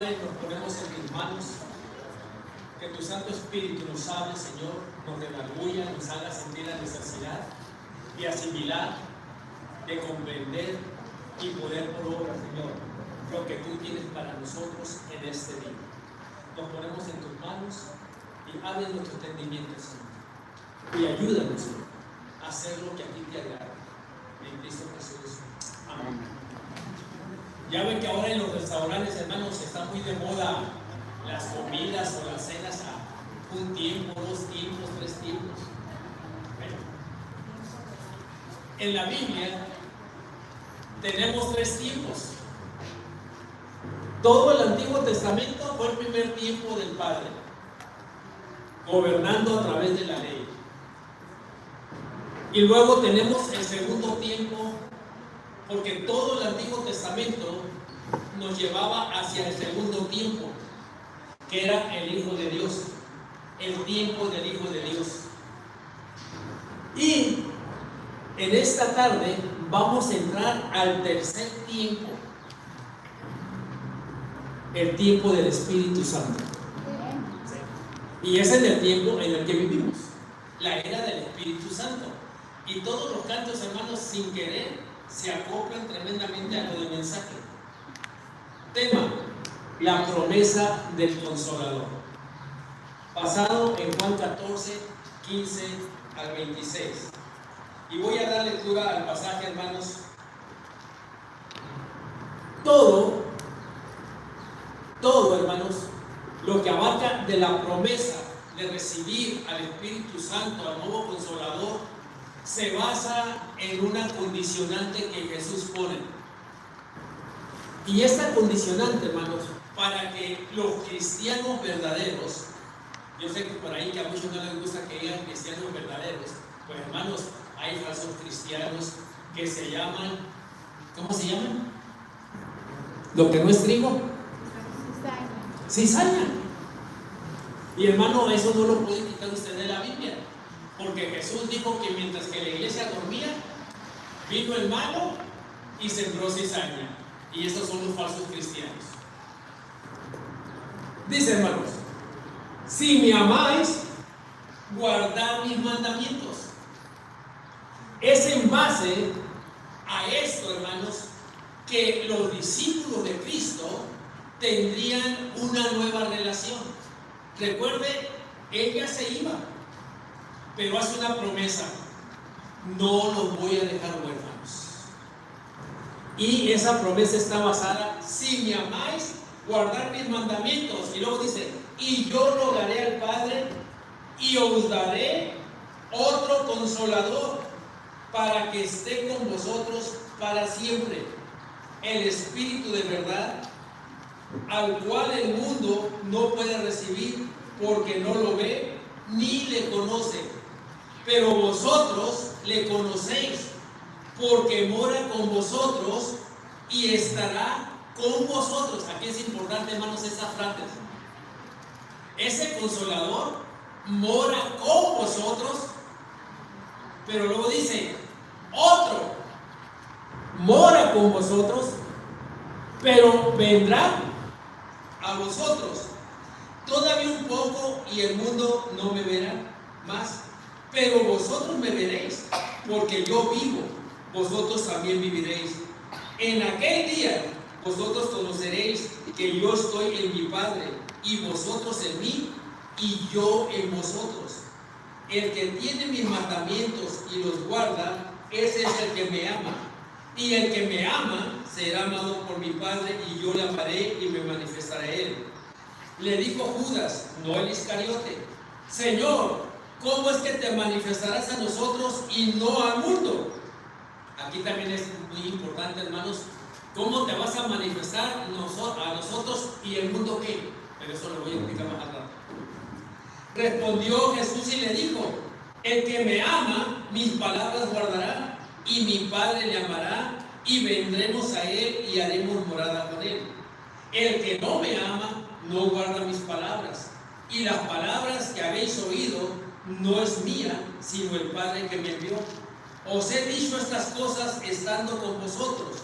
Nos ponemos en tus manos, que tu Santo Espíritu nos hable, Señor, nos redarguya, nos haga sentir la necesidad de asimilar, de comprender y poner por obra, Señor, lo que tú tienes para nosotros en este día. Nos ponemos en tus manos y abre nuestro entendimiento, Señor, y ayúdanos, Señor, a hacer lo que a ti te agrada. En Cristo Jesús. Amén. Ya ven que ahora en los restaurantes, hermanos, está muy de moda las comidas o las cenas a un tiempo, 2 tiempos, 3 tiempos. Bueno, en la Biblia tenemos 3 tiempos. Todo el Antiguo Testamento fue el primer tiempo del Padre, gobernando a través de la ley. Y luego tenemos el segundo tiempo, porque todo el Antiguo Testamento nos llevaba hacia el segundo tiempo, que era el Hijo de Dios, el tiempo del Hijo de Dios. Y en esta tarde vamos a entrar al tercer tiempo, el tiempo del Espíritu Santo. Y ese es el tiempo en el que vivimos, la era del Espíritu Santo. Y todos los cantos, hermanos, sin querer, se acoplan tremendamente a lo del mensaje. Tema: la promesa del Consolador, basado en Juan 14, 15 al 26. Y voy a dar lectura al pasaje, hermanos. Todo, hermanos, lo que abarca de la promesa de recibir al Espíritu Santo, al nuevo Consolador, se basa en una condicionante que Jesús pone. Y esta condicionante, hermanos, para que los cristianos verdaderos, yo sé que por ahí que a muchos no les gusta que digan cristianos verdaderos, pues hermanos, hay falsos cristianos que se llaman, ¿cómo se llaman? Lo que no es trigo, cizaña. Y hermano, eso no lo puede quitar usted de la Biblia. Porque Jesús dijo que mientras que la iglesia dormía, vino el malo y sembró cizaña. Y estos son los falsos cristianos. Dice, hermanos: si me amáis, guardad mis mandamientos. Es en base a esto, hermanos, que los discípulos de Cristo tendrían una nueva relación. Recuerde, ella se iba, pero hace una promesa: no los voy a dejar huérfanos. Y esa promesa está basada: si me amáis, guardar mis mandamientos. Y luego dice: y yo rogaré al Padre y os daré otro Consolador para que esté con vosotros para siempre, el Espíritu de verdad, al cual el mundo no puede recibir porque no lo ve ni le conoce. Pero vosotros le conocéis, porque mora con vosotros y estará con vosotros. Aquí es importante, hermanos, esa frase. Ese Consolador mora con vosotros, pero luego dice: otro mora con vosotros, pero vendrá a vosotros. Todavía un poco y el mundo no me verá más, pero vosotros me veréis, porque yo vivo, vosotros también viviréis. En aquel día vosotros conoceréis que yo estoy en mi Padre, y vosotros en mí, y yo en vosotros. El que tiene mis mandamientos y los guarda, ese es el que me ama. Y el que me ama será amado por mi Padre, y yo le amaré y me manifestaré a él. Le dijo Judas, no el Iscariote: Señor, ¿cómo es que te manifestarás a nosotros y no al mundo? Aquí también es muy importante, hermanos, ¿cómo te vas a manifestar a nosotros y el mundo qué? Pero eso lo voy a explicar más al rato. Respondió Jesús y le dijo: el que me ama, mis palabras guardará, y mi Padre le amará, y vendremos a él y haremos morada con él. El que no me ama, no guarda mis palabras, y las palabras que habéis oído no es mía, sino el Padre que me envió. Os he dicho estas cosas estando con vosotros,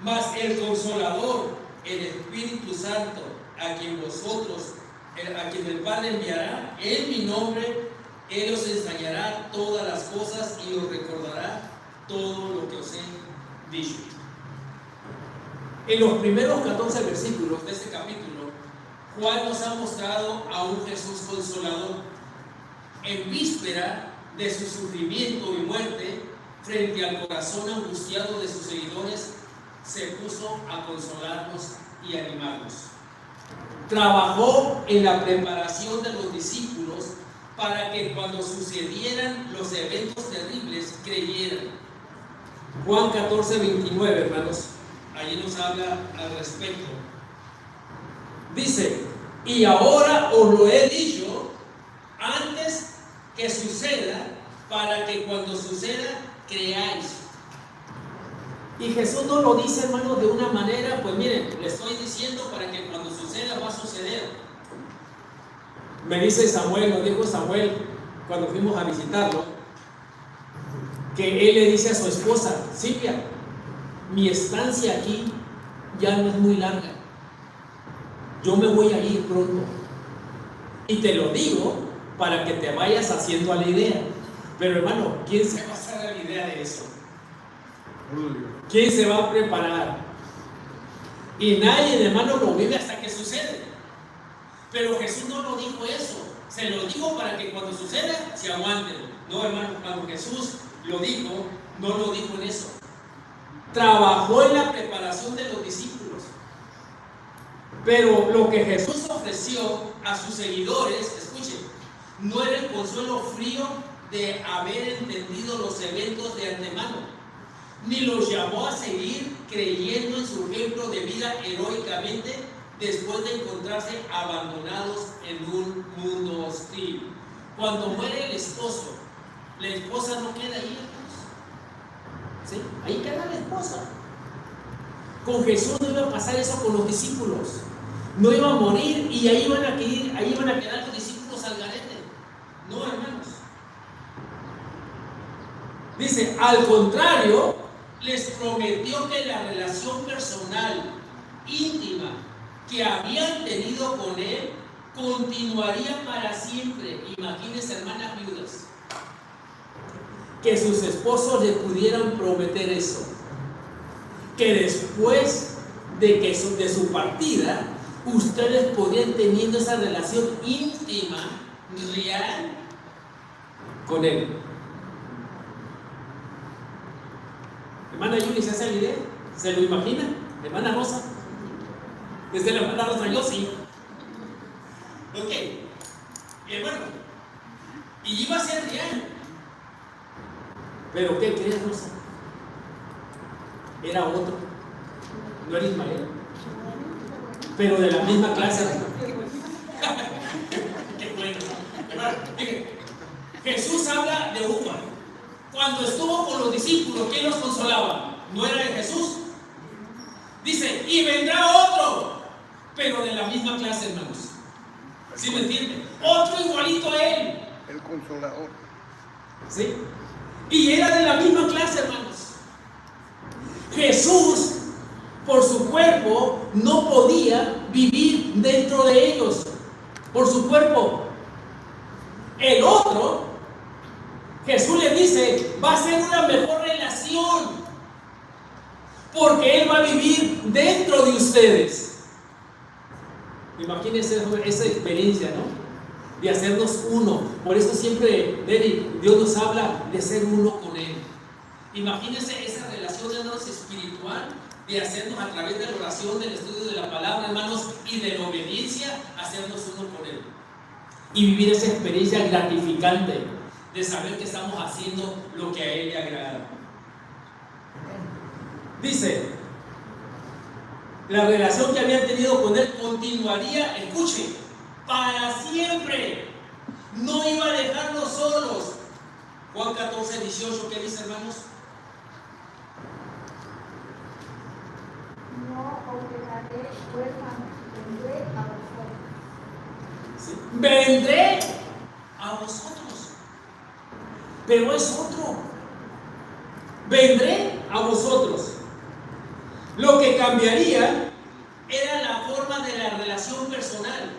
mas el Consolador, el Espíritu Santo, a quien el Padre enviará en mi nombre, Él os enseñará todas las cosas y os recordará todo lo que os he dicho. En los primeros 14 versículos de este capítulo, Juan nos ha mostrado a un Jesús consolador. En víspera de su sufrimiento y muerte, frente al corazón angustiado de sus seguidores, se puso a consolarnos y animarnos. Trabajó en la preparación de los discípulos para que cuando sucedieran los eventos terribles creyeran. Juan 14, 29, hermanos, allí nos habla al respecto. Dice: y ahora os lo he dicho antes que suceda, para que cuando suceda creáis. Y Jesús no lo dice, hermanos, de una manera, pues miren, le estoy diciendo para que cuando suceda va a suceder. Me dice Samuel, nos dijo Samuel cuando fuimos a visitarlo, que él le dice a su esposa: Silvia, mi estancia aquí ya no es muy larga, yo me voy a ir pronto, y te lo digo para que te vayas haciendo a la idea. Pero hermano, ¿quién se va a hacer a la idea de eso? ¿Quién se va a preparar? Y nadie, hermano, lo vive hasta que sucede. Pero Jesús no lo dijo eso. Se lo dijo para que cuando suceda se aguanten. No, hermano, cuando Jesús lo dijo, no lo dijo en eso. Trabajó en la preparación de los discípulos. Pero lo que Jesús ofreció a sus seguidores, escuchen, no era el consuelo frío de haber entendido los eventos de antemano, ni los llamó a seguir creyendo en su ejemplo de vida heroicamente después de encontrarse abandonados en un mundo hostil. Cuando muere el esposo, la esposa no queda ahí, ¿sí? Ahí queda la esposa. Con Jesús no iba a pasar eso con los discípulos. No iba a morir y ahí iban a quedar los discípulos al garete. No, hermanos. Dice, al contrario, les prometió que la relación personal, íntima, que habían tenido con Él, continuaría para siempre. Imagínense, hermanas viudas, que sus esposos le pudieran prometer eso, que después de su partida, ustedes podrían teniendo esa relación íntima, real, con Él. Hermana Yuli, ¿se hace la idea? ¿Se lo imagina? Hermana Rosa. Desde la hermana Rosa, yo sí. Ok. Y bueno, y iba a ser real. Pero ¿qué crees, Rosa? Era otro. No era Ismael. Pero de la misma clase. Qué bueno. Hermano, fíjense, Jesús habla de Juan. Cuando estuvo con los discípulos, ¿quién los consolaba? ¿No era Jesús? Dice, y vendrá otro, pero de la misma clase, hermanos. ¿Sí me entienden? Otro igualito a él. El consolador. ¿Sí? Y era de la misma clase, hermanos. Jesús, por su cuerpo, no podía vivir dentro de ellos. Por su cuerpo. El otro, Jesús le dice, va a ser una mejor relación, porque Él va a vivir dentro de ustedes. Imagínense esa experiencia, ¿no? De hacernos uno. Por eso siempre, Dios nos habla de ser uno con Él. Imagínense esa relación, hermanos, espiritual, de hacernos a través de la oración, del estudio de la palabra, hermanos, y de la obediencia, hacernos uno con Él. Y vivir esa experiencia gratificante de saber que estamos haciendo lo que a Él le agrada. Dice, la relación que habían tenido con Él continuaría, escuchen, para siempre. No iba a dejarlos solos. Juan 14, 18, ¿qué dice, hermanos? No os dejaré huérfanos, vendré a vosotros. ¿Sí? Vendré a vosotros. Pero es otro. Vendré a vosotros. Lo que cambiaría era la forma de la relación relación personal.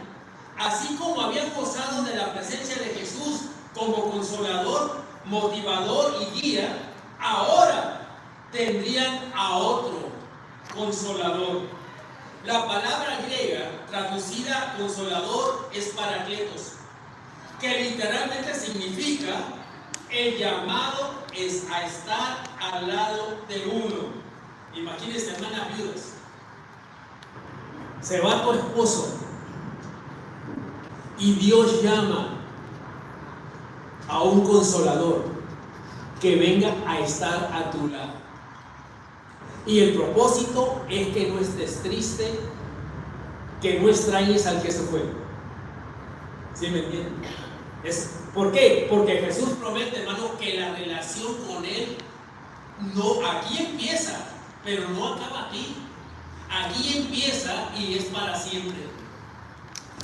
Así como habían gozado de la presencia de Jesús como consolador, motivador y guía, ahora tendrían a otro consolador. La palabra griega traducida consolador es parakletos, que literalmente significa el llamado es a estar al lado de uno. Imagínense, hermanas viudas, se va tu esposo y Dios llama a un consolador que venga a estar a tu lado. Y el propósito es que no estés triste, que no extrañes al que se fue. ¿Sí me entienden? ¿Por qué? Porque Jesús promete, hermano, que la relación con Él no aquí empieza, pero no acaba aquí. Aquí empieza y es para siempre.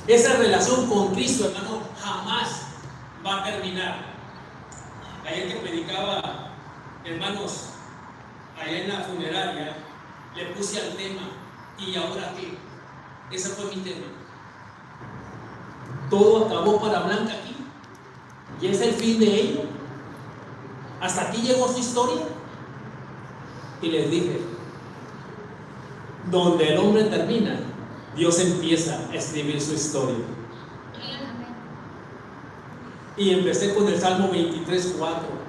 Esa relación con Cristo, hermano, jamás va a terminar. Ayer que predicaba, hermanos, allá en la funeraria, le puse al tema, ¿y ahora qué? Ese fue mi tema. Todo acabó para Blanca aquí, y es el fin de ello. Hasta aquí llegó su historia. Y les dije, donde el hombre termina, Dios empieza a escribir su historia. Y empecé con el Salmo 23:4.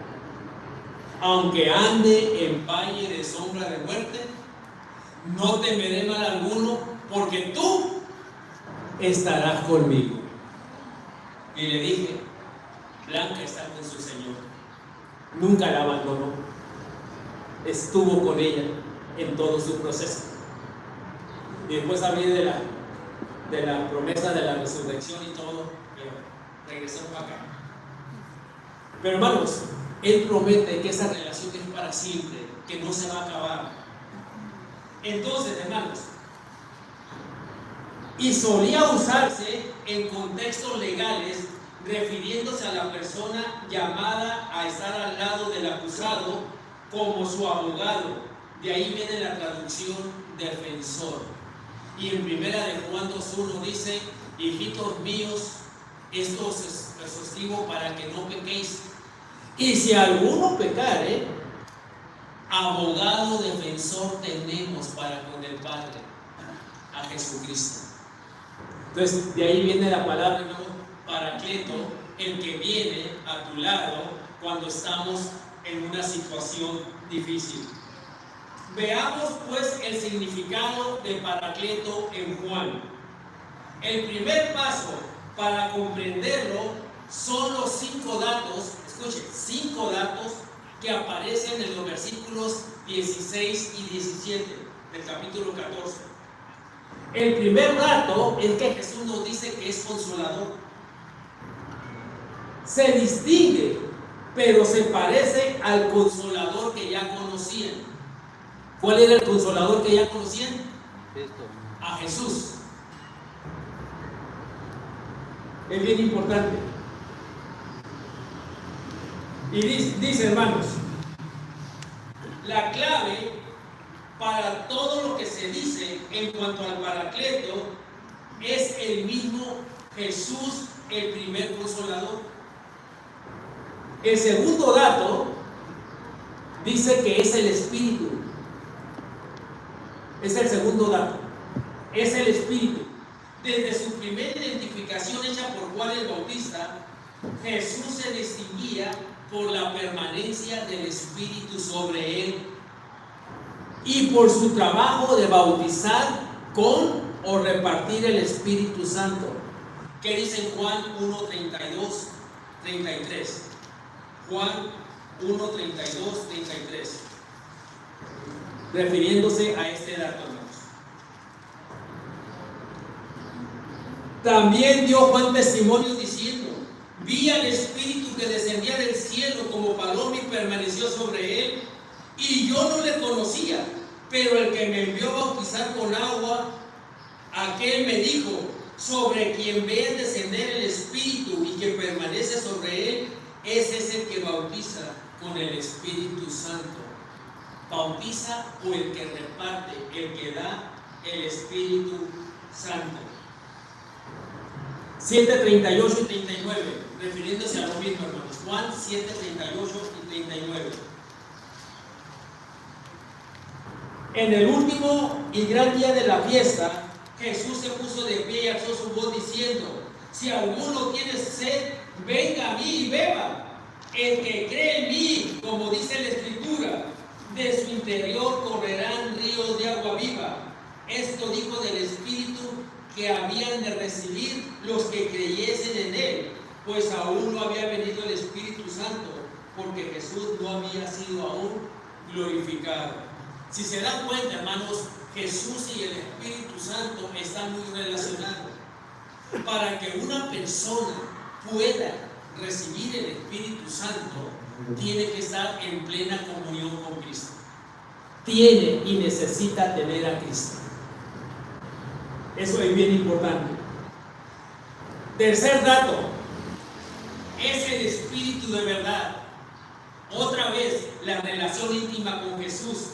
Aunque ande en valle de sombra de muerte, no temeré mal alguno, porque tú estarás conmigo. Y le dije, Blanca está con su Señor. Nunca la abandonó. Estuvo con ella en todo su proceso. Y después hablé de la promesa de la resurrección y todo, pero regresó para acá. Pero hermanos, Él promete que esa relación es para siempre, que no se va a acabar. Entonces, hermanos, y solía usarse en contextos legales refiriéndose a la persona llamada a estar al lado del acusado como su abogado. De ahí viene la traducción defensor. Y en primera de Juan 2:1 dice, hijitos míos, esto os escribo para que no pequéis. Y si alguno pecare, abogado defensor tenemos para con el Padre, a Jesucristo. Entonces, de ahí viene la palabra, ¿no? Paracleto, el que viene a tu lado cuando estamos en una situación difícil. Veamos pues el significado de Paracleto en Juan. El primer paso para comprenderlo son los 5 datos, escuchen, 5 datos que aparecen en los versículos 16 y 17 del capítulo 14. El primer dato es que Jesús nos dice que es consolador. Se distingue, pero se parece al consolador que ya conocían. ¿Cuál era el consolador que ya conocían? A Jesús. Es bien importante. Y dice, hermanos, la clave para todo lo que se dice en cuanto al Paracleto es el mismo Jesús, el primer consolador. El segundo dato dice que es el Espíritu. Es el segundo dato. Es el Espíritu. Desde su primera identificación hecha por Juan el Bautista, Jesús se distinguía por la permanencia del Espíritu sobre él y por su trabajo de bautizar con o repartir el Espíritu Santo. ¿Qué dice Juan 1:32, 33? Juan 1:32, 33. Refiriéndose a este dato, hermanos. También dio Juan testimonio diciendo: vi al Espíritu que descendía del cielo como paloma y permaneció sobre él, y yo no le conocía, pero el que me envió a bautizar con agua, aquel me dijo: sobre quien veas descender el Espíritu y que permanece sobre él, ese es el que bautiza con el Espíritu Santo. Bautiza o el que reparte, el que da el Espíritu Santo. 7:38 y 39, refiriéndose a lo mismo, hermanos. Juan 7:38 y 39. En el último y gran día de la fiesta, Jesús se puso de pie y alzó su voz diciendo: si alguno tiene sed, venga a mí y beba. El que cree en mí, como dice la Escritura, de su interior correrán ríos de agua viva. Esto dijo del Espíritu que habían de recibir los que creyesen en él, pues aún no había venido el Espíritu Santo, porque Jesús no había sido aún glorificado. Si se dan cuenta, hermanos, Jesús y el Espíritu Santo están muy relacionados. Para que una persona pueda recibir el Espíritu Santo, tiene que estar en plena comunión con Cristo. Tiene y necesita tener a Cristo. Eso es bien importante. Tercer dato, es el Espíritu de verdad. Otra vez, la relación íntima con Jesús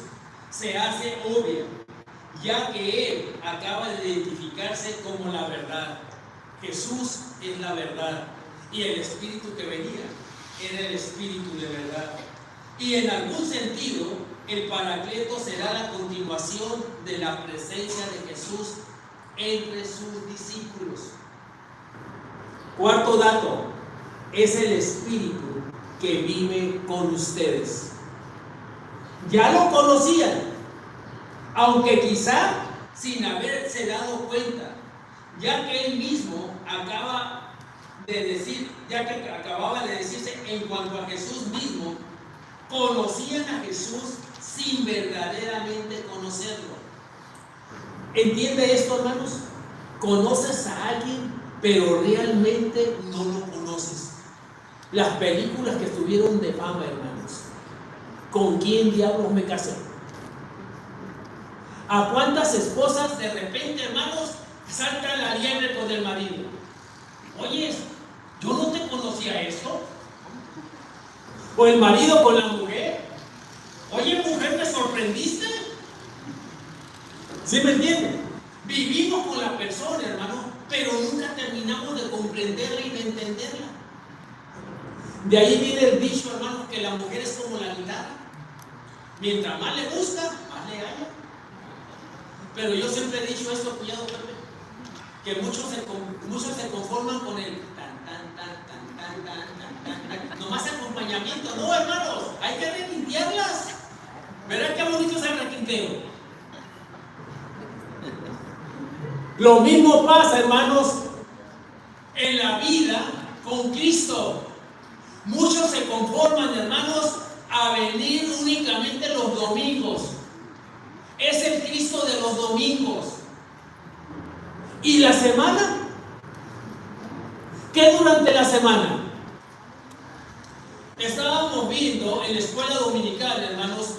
se hace obvia, ya que Él acaba de identificarse como la verdad. Jesús es la verdad, y el Espíritu que venía era el Espíritu de verdad. Y en algún sentido, el Paracleto será la continuación de la presencia de Jesús entre sus discípulos. Cuarto dato, es el Espíritu que vive con ustedes. Ya lo conocían, aunque quizá sin haberse dado cuenta, ya que él mismo acababa de decirse en cuanto a Jesús mismo, conocían a Jesús sin verdaderamente conocerlo. ¿Entiende esto, hermanos? Conoces a alguien, pero realmente no lo conoces. Las películas que estuvieron de fama, hermanos. ¿Con quién diablos me casé? ¿A cuántas esposas de repente, hermanos, salta la liebre con el marido? Oye, yo no te conocía esto. O el marido con la mujer. Oye, mujer, ¿me sorprendiste? ¿Sí me entienden? Vivimos con la persona, hermano, pero nunca terminamos de comprenderla y de entenderla. De ahí viene el dicho, hermano, que la mujer es como la guitarra. Mientras más le gusta, más le halla. Pero yo siempre he dicho esto, cuñado Pepe, que muchos se conforman con el tan, tan, tan, tan, tan, tan, tan, tan, tan. Nomás acompañamiento. No, hermanos, hay que requintearlas. ¿Verdad qué bonito es el requinteo? Lo mismo pasa, hermanos, en la vida con Cristo. Muchos se conforman, hermanos, a venir únicamente los domingos. Es el Cristo de los domingos. ¿Y la semana? ¿Qué durante la semana? Estábamos viendo en la escuela dominical, hermanos,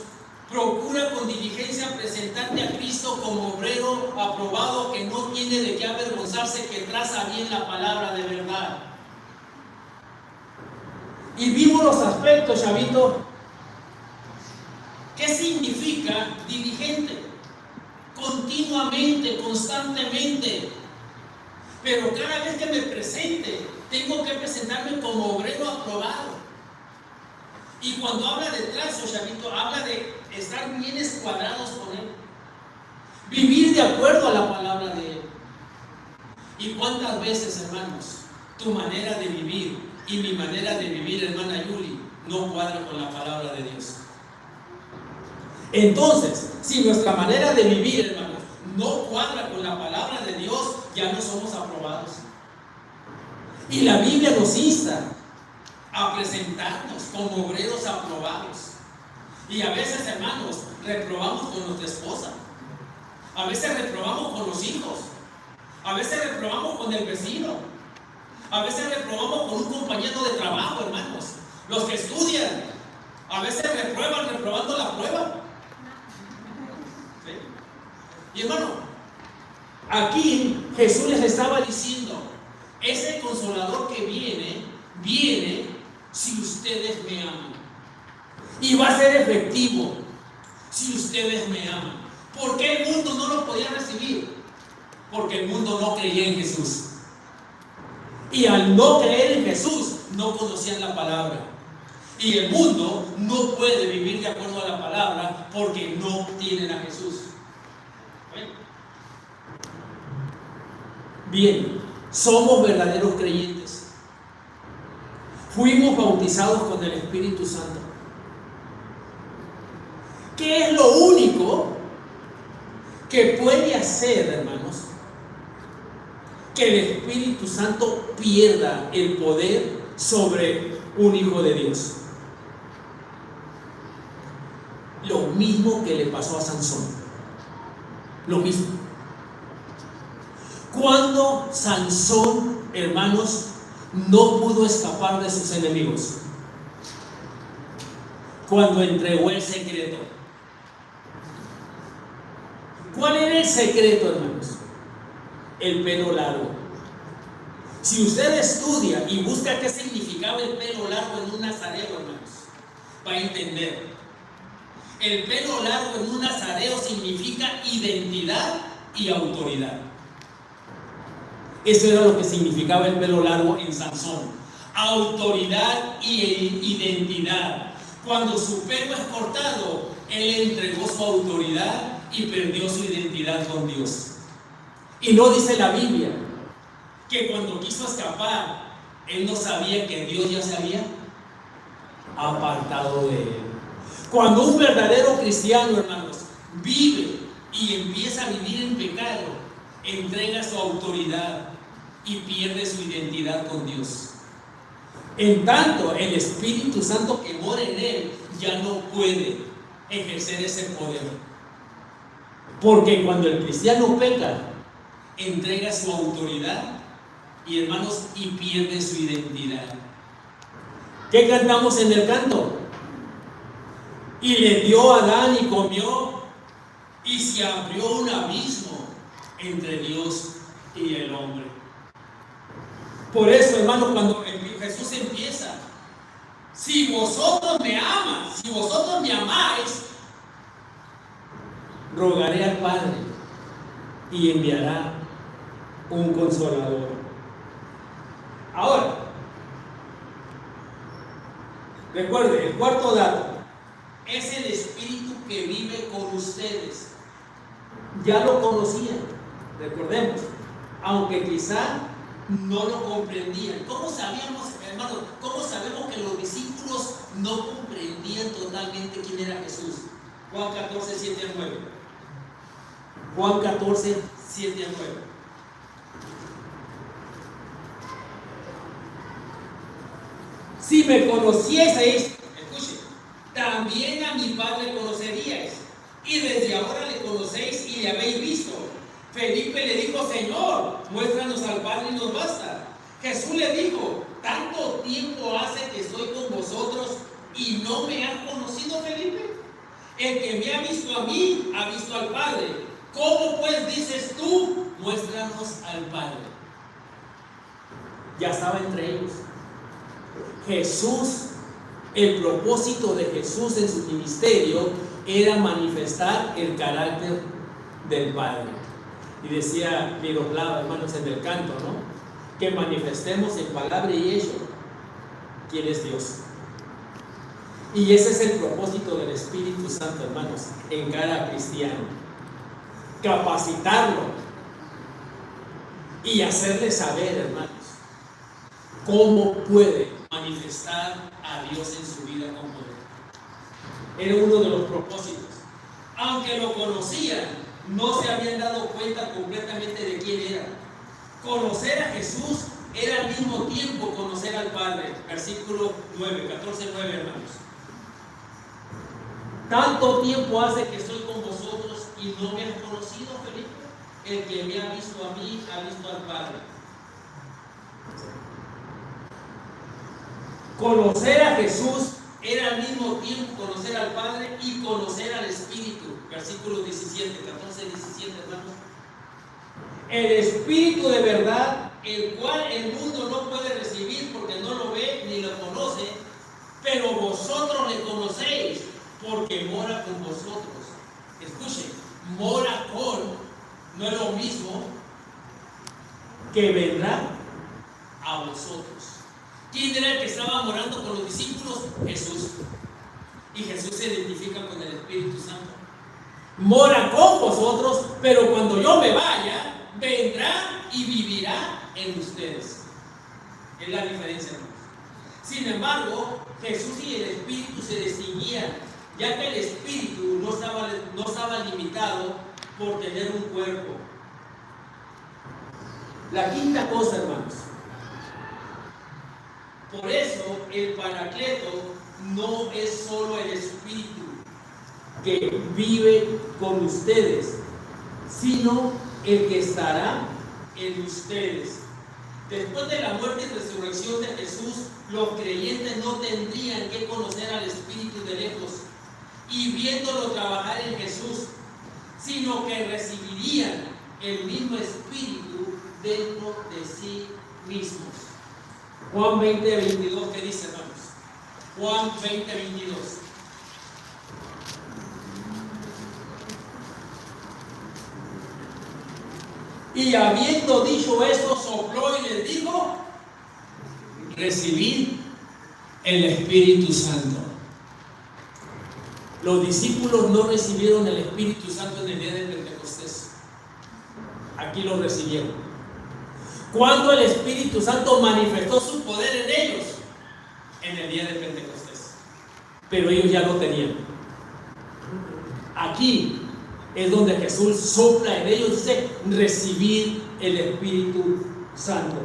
procura con diligencia presentarte a Cristo como obrero aprobado que no tiene de qué avergonzarse, que traza bien la palabra de verdad. Y vimos los aspectos, chavito. ¿Qué significa diligente? Continuamente, constantemente. Pero cada vez que me presente, tengo que presentarme como obrero aprobado. Y cuando habla de trazo, chavito, habla de estar bien escuadrados con Él. Vivir de acuerdo a la palabra de Él. ¿Y cuántas veces, hermanos, tu manera de vivir y mi manera de vivir, hermana Yuli, no cuadra con la palabra de Dios? Entonces, si nuestra manera de vivir, hermanos, no cuadra con la palabra de Dios, ya no somos aprobados. Y la Biblia nos insta a presentarnos como obreros aprobados. Y a veces, hermanos, reprobamos con nuestra esposa. A veces reprobamos con los hijos. A veces reprobamos con el vecino. A veces reprobamos con un compañero de trabajo, hermanos. Los que estudian, a veces reprueban reprobando la prueba. ¿Sí? Y hermano, aquí Jesús les estaba diciendo, ese consolador que viene si ustedes me aman. Y va a ser efectivo si ustedes me aman. ¿Por qué el mundo no lo podía recibir? Porque el mundo no creía en Jesús. Y al no creer en Jesús, no conocían la palabra. Y el mundo no puede vivir de acuerdo a la palabra porque no tienen a Jesús. Bien, somos verdaderos creyentes. Fuimos bautizados con el Espíritu Santo. ¿Qué es lo único que puede hacer, hermanos, que el Espíritu Santo pierda el poder sobre un hijo de Dios? Lo mismo que le pasó a Sansón. Lo mismo. Cuando Sansón, hermanos, no pudo escapar de sus enemigos, cuando entregó el secreto. ¿Cuál era el secreto, hermanos? El pelo largo. Si usted estudia y busca qué significaba el pelo largo en un nazareo, hermanos, va a entender. El pelo largo en un nazareo significa identidad y autoridad. Eso era lo que significaba el pelo largo en Sansón. Autoridad y identidad. Cuando su pelo es cortado, él entregó su autoridad y perdió su identidad con Dios. Y no dice la Biblia que cuando quiso escapar, él no sabía que Dios ya se había apartado de él. Cuando un verdadero cristiano, hermanos, vive y empieza a vivir en pecado, entrega su autoridad y pierde su identidad con Dios. En tanto, el Espíritu Santo que mora en él ya no puede ejercer ese poder. Porque cuando el cristiano peca, entrega su autoridad y, hermanos, y pierde su identidad. ¿Qué cantamos en el canto? Y le dio a Adán y comió, y se abrió un abismo entre Dios y el hombre. Por eso, hermano, cuando Jesús empieza, si vosotros me aman, si vosotros me amáis, rogaré al Padre y enviará un consolador. Ahora, recuerde, el cuarto dato es el Espíritu que vive con ustedes. Ya lo conocían, recordemos, aunque quizá no lo comprendían. ¿Cómo sabíamos, hermanos? ¿Cómo sabemos que los discípulos no comprendían totalmente quién era Jesús? Juan 14, 7 al 9. Juan 14, 7 al 9. Si me conocieseis, escuchen, también a mi Padre conoceríais, y desde ahora le conocéis y le habéis visto. Felipe le dijo: Señor, muéstranos al Padre y nos basta. Jesús le dijo: ¿tanto tiempo hace que estoy con vosotros y no me has conocido, Felipe? El que me ha visto a mí, ha visto al Padre. ¿Cómo pues dices tú, muéstranos al Padre? Ya estaba entre ellos. Jesús, el propósito de Jesús en su ministerio era manifestar el carácter del Padre. Y decía Miroslava, hermanos, en el canto, ¿no? Que manifestemos en palabra y hecho quién es Dios. Y ese es el propósito del Espíritu Santo, hermanos, en cada cristiano. Capacitarlo y hacerle saber, hermanos, cómo puede manifestar a Dios en su vida con poder. Era uno de los propósitos. Aunque lo conocían, no se habían dado cuenta completamente de quién era. Conocer a Jesús era al mismo tiempo conocer al Padre. Versículo 9, 14, 9, hermanos. Tanto tiempo hace que estoy con vosotros y no me has conocido, Felipe. El que me ha visto a mí, ha visto al Padre. Conocer a Jesús era al mismo tiempo conocer al Padre y conocer al Espíritu. Versículo 17, 14, 17, hermanos. El Espíritu de verdad, el cual el mundo no puede recibir porque no lo ve ni lo conoce, pero vosotros le conocéis porque mora con vosotros. Escuchen, mora con, no es lo mismo que vendrá a vosotros. ¿Quién era el que estaba morando con los discípulos? Jesús. Y Jesús se identifica con el Espíritu Santo. Mora con vosotros, pero cuando yo me vaya, vendrá y vivirá en ustedes. Es la diferencia, hermanos. Sin embargo, Jesús y el Espíritu se distinguían, ya que el Espíritu no estaba limitado por tener un cuerpo. La quinta cosa, hermanos. Por eso el Paracleto no es solo el Espíritu que vive con ustedes, sino el que estará en ustedes. Después de la muerte y resurrección de Jesús, los creyentes no tendrían que conocer al Espíritu de lejos y viéndolo trabajar en Jesús, sino que recibirían el mismo Espíritu dentro de sí mismos. Juan 20, 22, ¿qué dice, hermanos? Juan 20, 22. Y habiendo dicho esto, sopló y les dijo: recibid el Espíritu Santo. Los discípulos no recibieron el Espíritu Santo en el día de Pentecostés. Aquí lo recibieron. ¿Cuándo el Espíritu Santo manifestó su poder en ellos? En el día de Pentecostés. Pero ellos ya lo tenían. Aquí es donde Jesús sopla en ellos, dice: recibir el Espíritu Santo.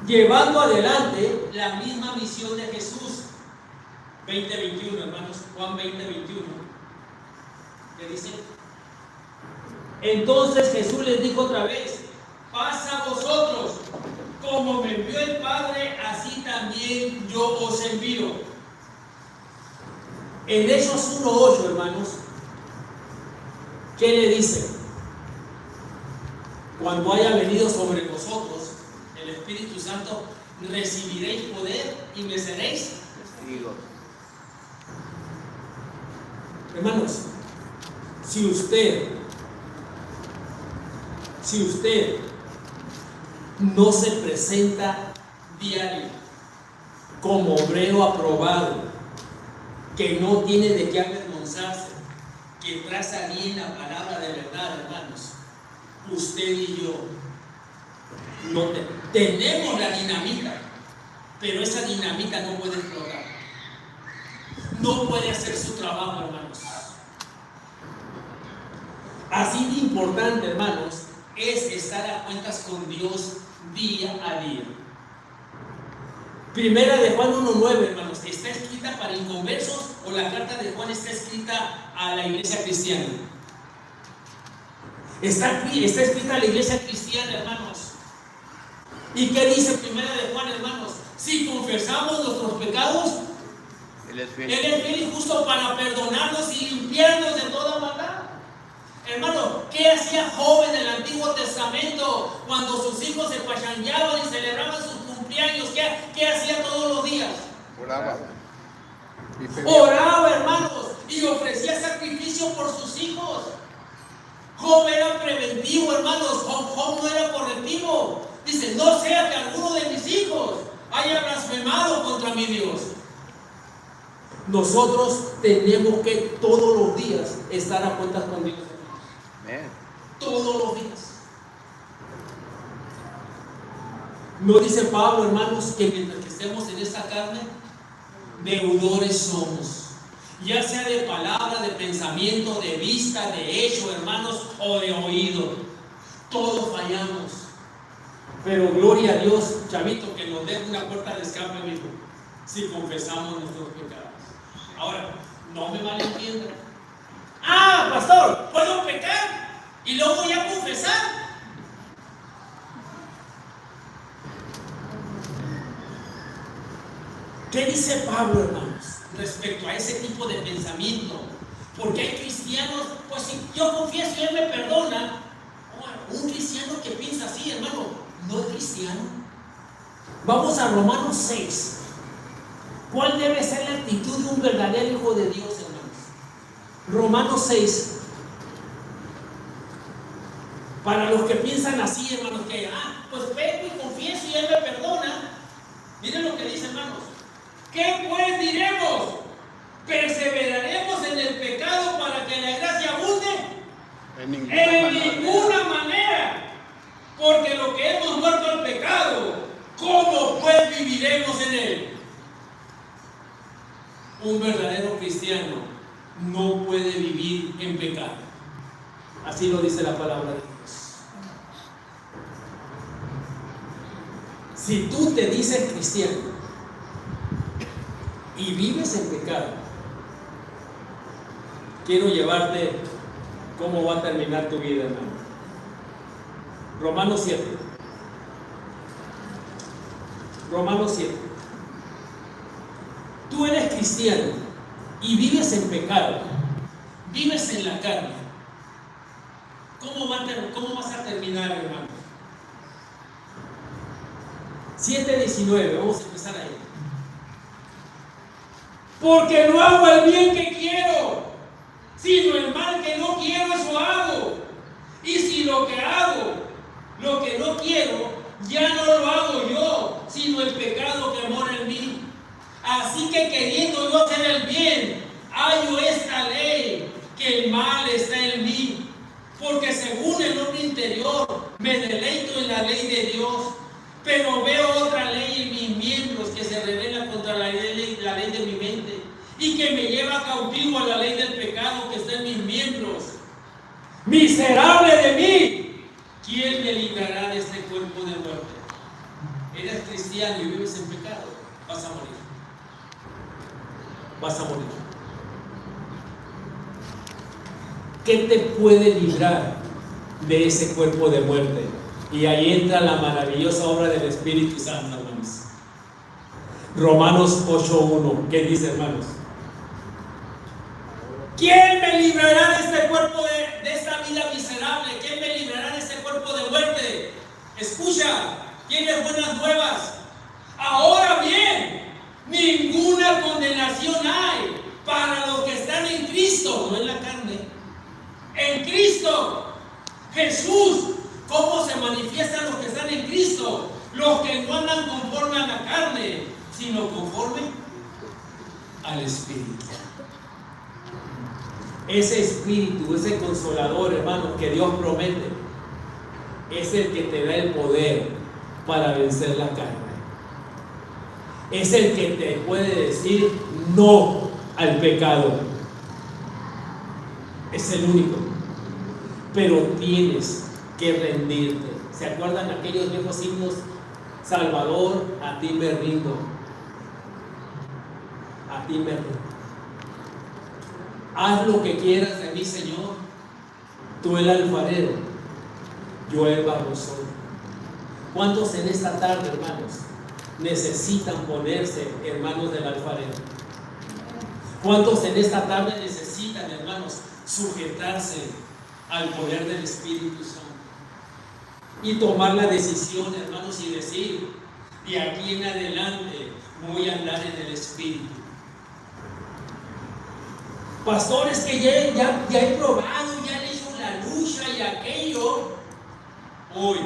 Llevando adelante la misma misión de Jesús. 20:21, hermanos, Juan 20:21. ¿Qué dice? Entonces Jesús les dijo otra vez: paz a vosotros, como me envió el Padre, así también yo os envío. En Hechos 1:8, hermanos, ¿qué le dice? Cuando haya venido sobre vosotros el Espíritu Santo, recibiréis poder y me seréis testigos. Hermanos, si usted no se presenta diario como obrero aprobado, que no tiene de qué avergonzarse, que traza bien la palabra de verdad, hermanos, usted y yo no tenemos la dinamita, pero esa dinamita no puede explotar, no puede hacer su trabajo, hermanos. Así de importante, hermanos, es estar a cuentas con Dios día a día. Primera de Juan 1:9, hermanos, ¿está escrita para inconversos o la carta de Juan está escrita a la iglesia cristiana? Está escrita a la iglesia cristiana, hermanos. ¿Y qué dice Primera de Juan, hermanos? Si confesamos nuestros pecados, Él es fiel y justo para perdonarnos y limpiarnos de toda maldad. Hermano, ¿qué hacía Job en el Antiguo Testamento cuando sus hijos se pachangueaban y celebraban sus cumpleaños? ¿Qué hacía todos los días? Oraba, hermanos, y ofrecía sacrificio por sus hijos. Job era preventivo, hermanos. Job no era correctivo. Dice: no sea que alguno de mis hijos haya blasfemado contra mi Dios. Nosotros tenemos que todos los días estar a cuentas con Dios. Todos los días. ¿No dice Pablo, hermanos, que mientras que estemos en esta carne, deudores somos? Ya sea de palabra, de pensamiento, de vista, de hecho, hermanos, o de oído. Todos fallamos. Pero gloria a Dios, chavito, que nos dé una puerta de escape, amigo, si confesamos nuestros pecados. Ahora, no me malentiendan. Ah, pastor, ¿puedo pecar y luego voy a confesar? ¿Qué dice Pablo, hermanos, respecto a ese tipo de pensamiento? Porque hay cristianos, pues si yo confieso y Él me perdona. Un cristiano que piensa así, hermano, no es cristiano. Vamos a Romanos 6. ¿Cuál debe ser la actitud de un verdadero hijo de Dios, hermanos? Romanos 6. Para los que piensan así, hermanos, que pues peco y confieso y ¿Qué pues diremos? ¿Perseveraremos en el pecado para que la gracia abunde? En ninguna manera. Porque lo que hemos muerto al pecado, ¿cómo pues viviremos en él? Un verdadero cristiano no puede vivir en pecado. Así lo dice la palabra de Dios. Si tú te dices cristiano y vives en pecado, quiero llevarte cómo va a terminar tu vida, hermano. Romanos 7. Romanos 7. Tú eres cristiano y vives en pecado, vives en la carne. ¿Cómo vas a terminar, hermano? 7:19, vamos a empezar ahí. Porque no hago el bien que quiero, sino el mal que no quiero, eso hago. Y si lo que hago, lo que no quiero, ya no lo hago yo, sino el pecado que mora en mí. Así que queriendo yo hacer el bien, hallo esta ley, que el mal está en mí. Porque según el hombre interior, me deleito en la ley de Dios, pero veo otra ley en mis miembros que se revela contra la ley de mi mente y que me lleva cautivo a la ley del pecado que está en mis miembros. Miserable de mí, ¿quién me librará de este cuerpo de muerte? Eres cristiano y vives en pecado, vas a morir. Vas a morir. ¿Qué te puede librar de ese cuerpo de muerte? Y ahí entra la maravillosa obra del Espíritu Santo, hermanos. Romanos 8:1. ¿Qué dice, hermanos? ¿Quién me librará de este cuerpo de esta vida miserable? ¿Quién me librará de este cuerpo de muerte? Escucha, tienes buenas nuevas. Ahora bien, ninguna condenación hay para los que están en Cristo, no en la carne. En Cristo Jesús. ¿Cómo se manifiestan los que están en Cristo? Los que no andan conforme a la carne, sino conforme al Espíritu. Ese Espíritu, ese Consolador, hermano, que Dios promete, es el que te da el poder para vencer la carne. Es el que te puede decir no al pecado. Es el único. Pero tienes que rendirte. ¿Se acuerdan aquellos viejos himnos? Salvador, a ti me rindo. A ti me rindo. Haz lo que quieras de mí, Señor. Tú el alfarero, yo el barro soy. ¿Cuántos en esta tarde, hermanos, necesitan ponerse hermanos del alfarero? ¿Cuántos en esta tarde necesitan, hermanos, sujetarse al poder del Espíritu Santo y tomar la decisión, hermanos, y decir: de aquí en adelante voy a andar en el Espíritu? Pastores, que ya he probado, ya he hecho la lucha y aquello. Hoy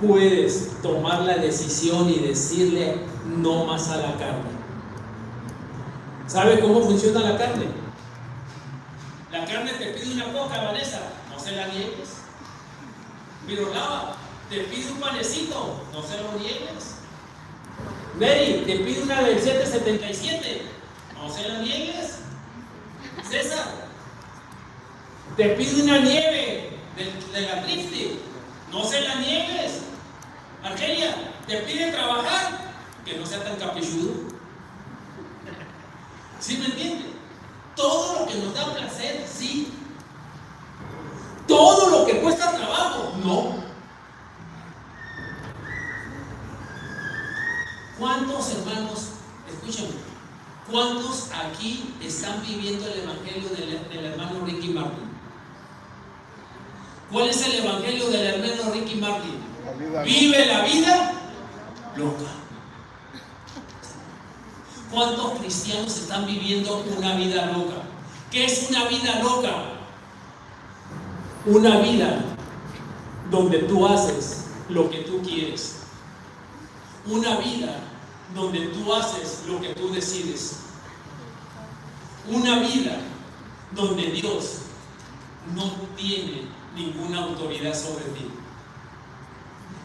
puedes tomar la decisión y decirle no más a la carne. ¿Sabe cómo funciona la carne? La carne te pide una coca, Vanessa, no se la niegues. Miroslava, te pide un panecito, no se lo niegues. Mary, te pide una del 777, no se la niegues. César, te pide una nieve de la Trifty, no se la niegues. Argelia, te pide trabajar, que no sea tan caprichudo. ¿Sí me entiende? Todo lo que nos da placer, sí. Todo lo que cuesta trabajo, no. ¿Cuántos hermanos, escúchame, cuántos aquí están viviendo el evangelio del hermano Ricky Martin? ¿Cuál es el evangelio del hermano Ricky Martin? Vive la vida loca. ¿Cuántos cristianos están viviendo una vida loca? ¿Qué es una vida loca? Una vida donde tú haces lo que tú quieres. Una vida donde tú haces lo que tú decides. Una vida donde Dios no tiene ninguna autoridad sobre ti.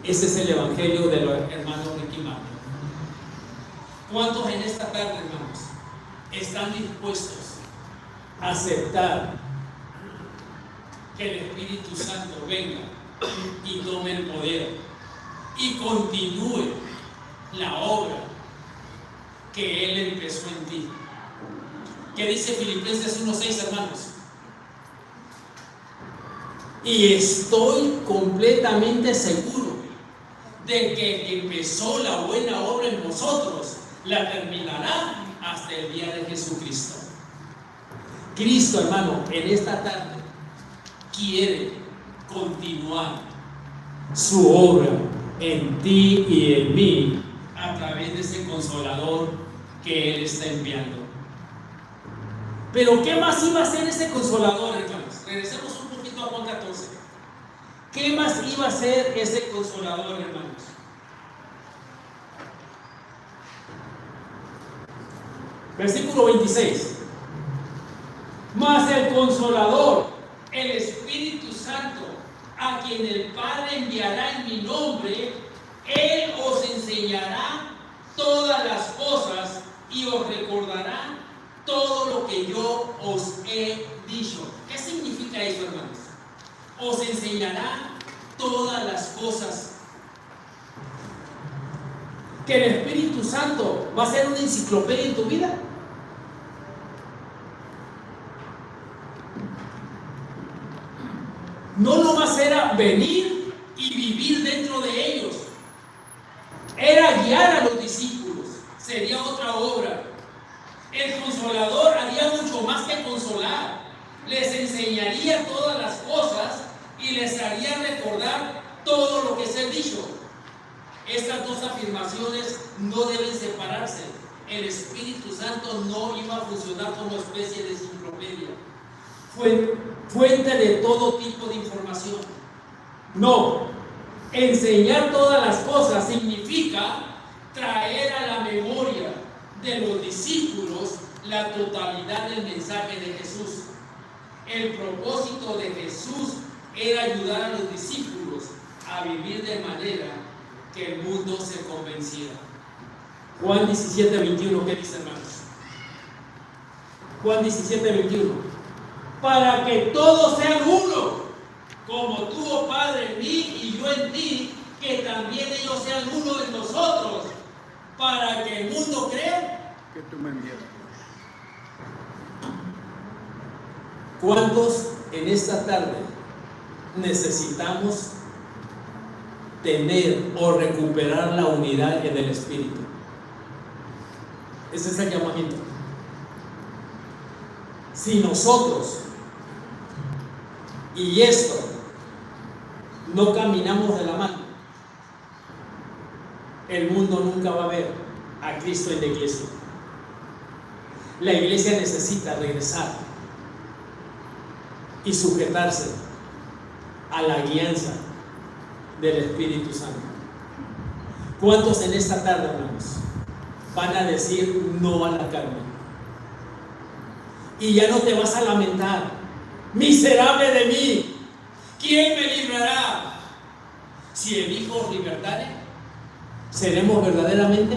Ese es el evangelio de los hermanos Ricky Martin. ¿Cuántos en esta tarde, hermanos, están dispuestos a aceptar que el Espíritu Santo venga y tome el poder y continúe la obra que Él empezó en ti? ¿Qué dice Filipenses 1:6, hermanos? Y estoy completamente seguro de que el que empezó la buena obra en vosotros la terminará hasta el día de Jesucristo. Cristo, hermano, en esta tarde quiere continuar su obra en ti y en mí a través de ese consolador que Él está enviando. Pero ¿qué más iba a hacer ese consolador, hermanos? Regresemos un poquito a Juan 14. ¿Qué más iba a hacer ese consolador, hermanos? Versículo 26. Mas el consolador, el Espíritu Santo, a quien el Padre enviará en mi nombre, Él os enseñará todas las cosas y os recordará todo lo que yo os he dicho. ¿Qué significa eso, hermanos? Os enseñará todas las cosas. ¿Que el Espíritu Santo va a ser una enciclopedia en tu vida? No nomás era venir y vivir dentro de ellos, era guiar a los discípulos. Sería otra obra. El consolador haría mucho más que consolar. Les enseñaría todas las cosas y les haría recordar todo lo que se ha dicho. Estas dos afirmaciones no deben separarse. El Espíritu Santo no iba a funcionar como especie de enciclopedia, fuente de todo tipo de información. No, enseñar todas las cosas significa traer a la memoria de los discípulos la totalidad del mensaje de Jesús. El propósito de Jesús era ayudar a los discípulos a vivir de manera que el mundo se convenciera. Juan 17:21, ¿qué dice, hermanos? Juan 17:21. Para que todos sean uno, como tú, oh Padre, en mí y yo en ti, que también ellos sean uno en nosotros, para que el mundo crea que tú me envías. ¿Cuántos en esta tarde necesitamos tener o recuperar la unidad en el Espíritu? Ese es el llamamiento. Si nosotros y esto no caminamos de la mano, el mundo nunca va a ver a Cristo en la iglesia. La iglesia necesita regresar y sujetarse a la guianza del Espíritu Santo. ¿Cuántos en esta tarde, hermanos, van a decir no a la carne? Y ya no te vas a lamentar: miserable de mí, ¿quién me librará? Si el Hijo os libertare, seremos verdaderamente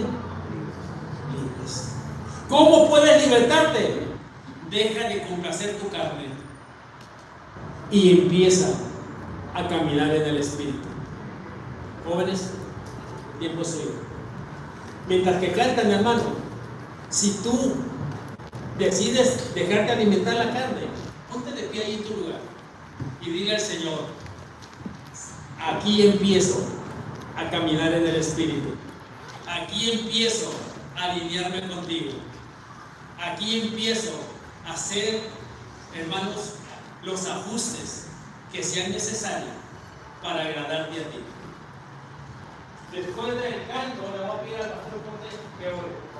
libres. ¿Cómo puedes libertarte? Deja de complacer tu carne y empieza a caminar en el Espíritu. Jóvenes, tiempo suyo. Mientras que cantan, hermano, si tú decides dejarte alimentar la carne, ponte de pie ahí en tu lugar y dile al Señor: aquí empiezo a caminar en el Espíritu. Aquí empiezo a alinearme contigo. Aquí empiezo a hacer, hermanos, los ajustes que sean necesarios para agradarte a ti. Después del canto, le voy a pedir al pastor Ponte que ore.